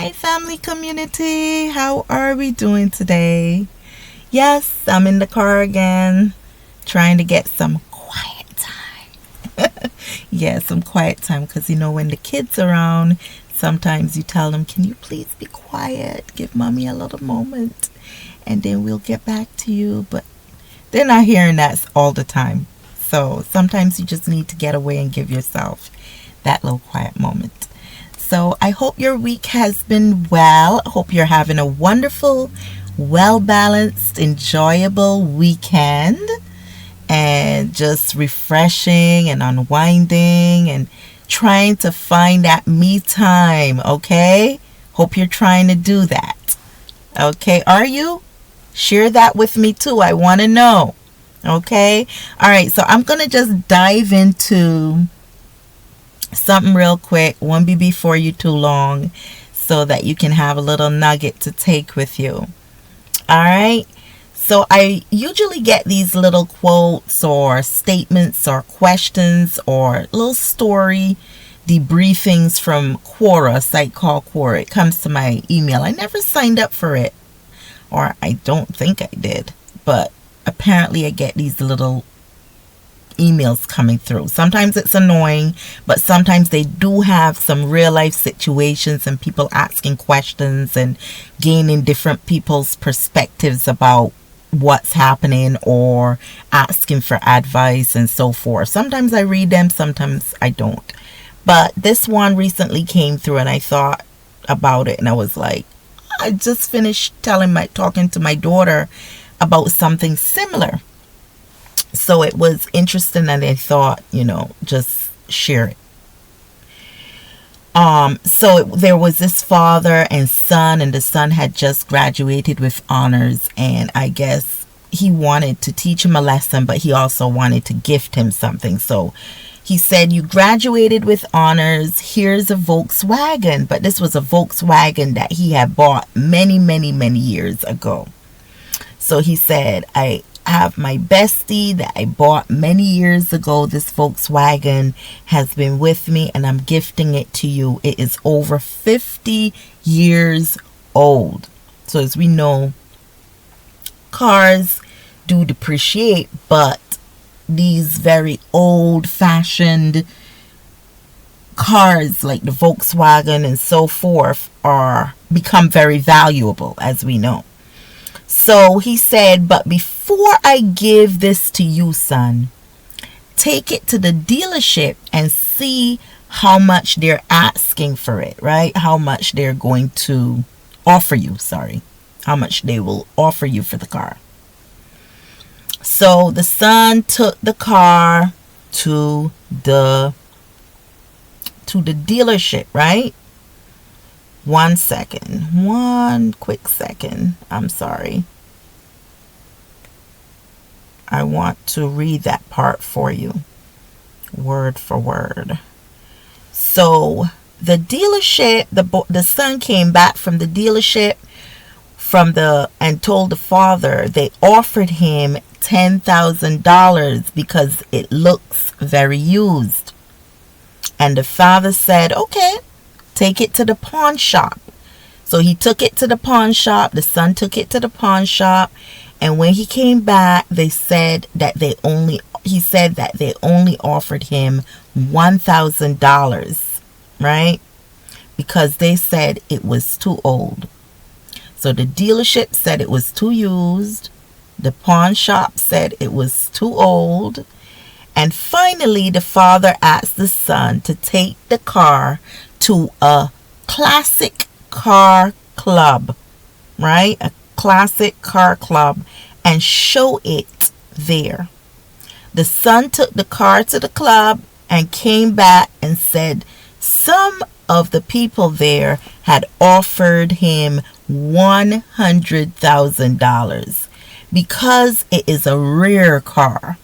Hi, family community. How are we doing today? Yes, I'm in the car again, trying to get some quiet time. Yeah, some quiet time because when the kids around, sometimes you tell them, "Can you please be quiet? Give mommy a little moment, and then we'll get back to you." But they're not hearing that all the time. So sometimes you just need to get away and give yourself that little quiet moment. So I hope your week has been well. I hope you're having a wonderful, well-balanced, enjoyable weekend and just refreshing and unwinding and trying to find that me time, okay? Hope you're trying to do that. Okay, are you? Share that with me too. I want to know. Okay? All right, so I'm going to just dive into something real quick. Won't be before you too long so that you can have a little nugget to take with you. All right? So I usually get these little quotes or statements or questions or little story debriefings from Quora, a site called Quora. It comes to my email. I never signed up for it, or I don't think I did, but apparently I get these little emails coming through. Sometimes it's annoying, but sometimes they do have some real life situations and people asking questions and gaining different people's perspectives about what's happening or asking for advice and so forth. Sometimes I read them, sometimes I don't. But this one recently came through and I thought about it and I was like, I just finished talking to my daughter about something similar. So it was interesting and I thought, just share it. So there was this father and son, and the son had just graduated with honors, and I guess he wanted to teach him a lesson, but he also wanted to gift him something. So he said, "You graduated with honors, here's a Volkswagen." But this was a Volkswagen that he had bought many, many, many years ago. So he said, "I have my bestie that I bought many years ago. This Volkswagen has been with me and I'm gifting it to you. It is over 50 years old." So as we know, cars do depreciate, but these very old-fashioned cars like the Volkswagen and so forth are become very valuable, as we know. So he said, "But before I give this to you, son, take it to the dealership and see how much they're asking for it," right? How much they're going to offer you, how much they will offer you for the car. So the son took the car to the dealership, right? One quick second. I'm sorry. I want to read that part for you, word for word. So the dealership, the son came back from the dealership and told the father they offered him $10,000 because it looks very used. And the father said, "Okay, take it to the pawn shop." So he took it to the pawn shop. The son took it to the pawn shop. And when he came back, he said that they only offered him $1,000, right? Because they said it was too old. So the dealership said it was too used. The pawn shop said it was too old. And finally, the father asked the son to take the car to a classic car club, right? A classic car club, and show it there. The son took the car to the club and came back and said some of the people there had offered him $100,000 because it is a rare car,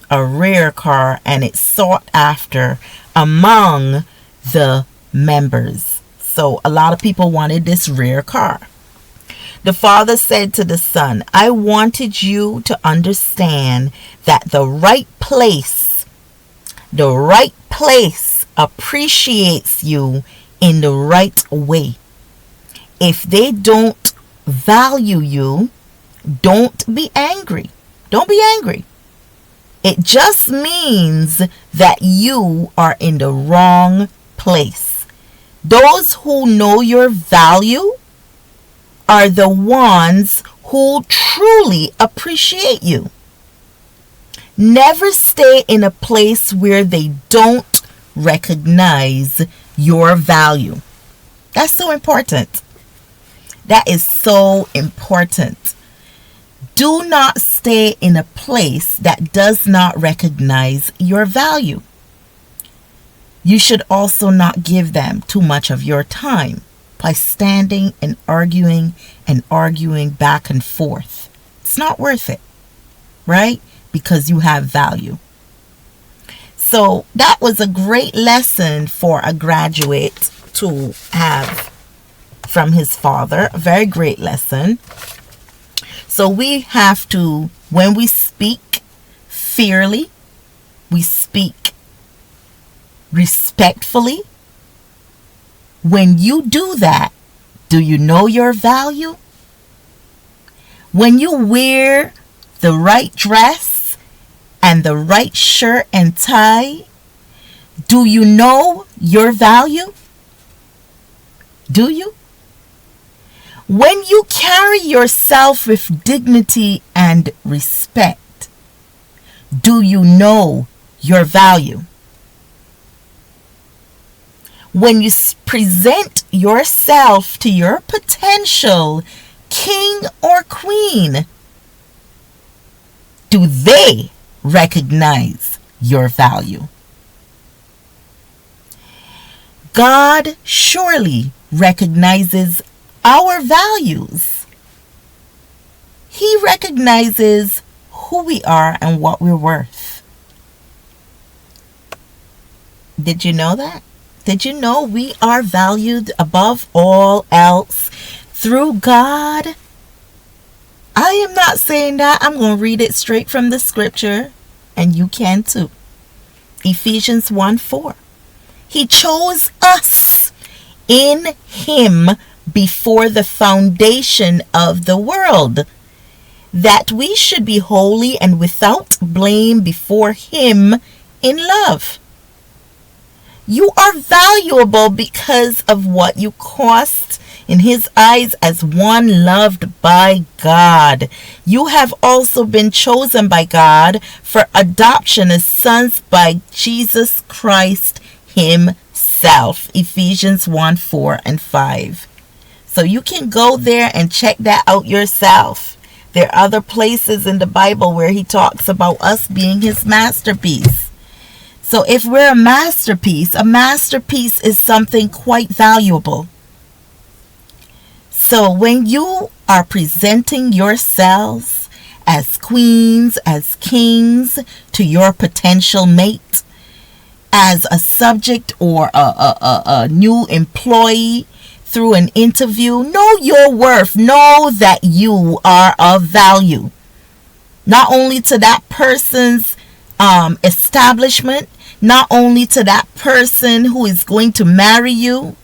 and it's sought after among the members. So a lot of people wanted this rare car. The father said to the son, "I wanted you to understand that the right place appreciates you in the right way. If they don't value you, don't be angry. Don't be angry. It just means that you are in the wrong place. Those who know your value are the ones who truly appreciate you. Never stay in a place where they don't recognize your value. That's so important. That is so important. Do not stay in a place that does not recognize your value. You should also not give them too much of your time by standing and arguing back and forth. It's not worth it, right? Because you have value. So that was a great lesson for a graduate to have from his father. A very great lesson. So we have to, when we speak fairly, we speak respectfully. When you do that, do you know your value? When you wear the right dress and the right shirt and tie, do you know your value? Do you? When you carry yourself with dignity and respect, do you know your value? When you present yourself to your potential king or queen, do they recognize your value? God surely recognizes our values. He recognizes who we are and what we're worth. Did you know that? Did you know we are valued above all else through God? I am not saying that. I'm going to read it straight from the scripture, and you can too. Ephesians 1:4. He chose us in Him before the foundation of the world, that we should be holy and without blame before Him in love. You are valuable because of what you cost in His eyes as one loved by God. You have also been chosen by God for adoption as sons by Jesus Christ Himself. Ephesians 1:4 and 5. So you can go there and check that out yourself. There are other places in the Bible where He talks about us being His masterpiece. So if we're a masterpiece is something quite valuable. So when you are presenting yourselves as queens, as kings to your potential mate, as a subject or a new employee through an interview, know your worth. Know that you are of value. Not only to that person's establishment, not only to that person who is going to marry you,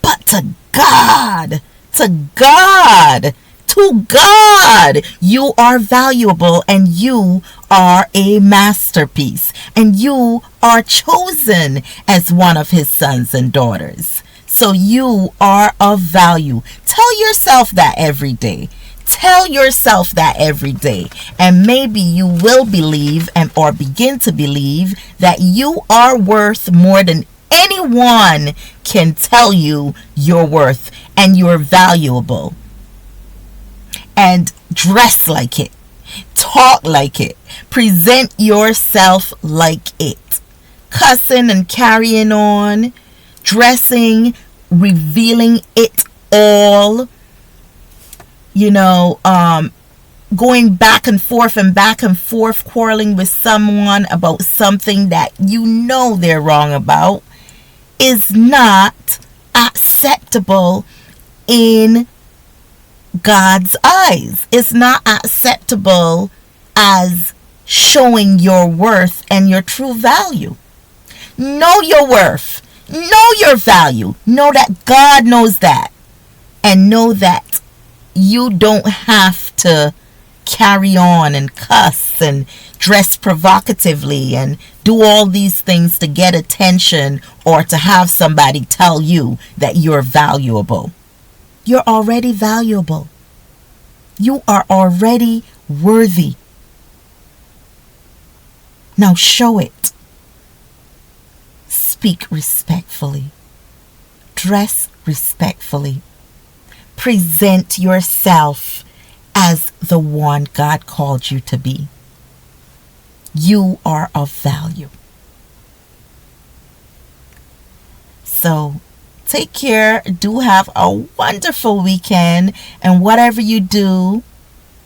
but to God. To God. To God. You are valuable and you are a masterpiece. And you are chosen as one of His sons and daughters. So you are of value. Tell yourself that every day. Tell yourself that every day, and maybe you will believe or begin to believe that you are worth more than anyone can tell you you're worth, and you're valuable. And dress like it. Talk like it. Present yourself like it. Cussing and carrying on, dressing, revealing it all. Going back and forth, quarreling with someone about something that you know they're wrong about is not acceptable in God's eyes. It's not acceptable as showing your worth and your true value. Know your worth. Know your value. Know that God knows that. and know that you don't have to carry on and cuss and dress provocatively and do all these things to get attention or to have somebody tell you that you're valuable. You're already valuable. You are already worthy. Now show it. Speak respectfully. Dress respectfully. Present yourself as the one God called you to be. You are of value. So take care. Do have a wonderful weekend. And whatever you do,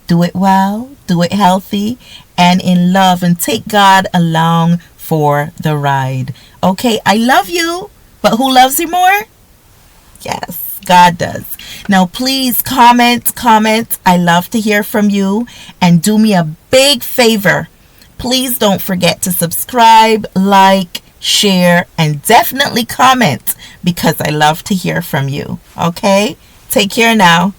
do it well, do it healthy, and in love. And take God along for the ride. Okay, I love you. But who loves you more? Yes, God does. Now, please comment. I love to hear from you. And do me a big favor. Please don't forget to subscribe, like, share, and definitely comment because I love to hear from you. Okay? Take care now.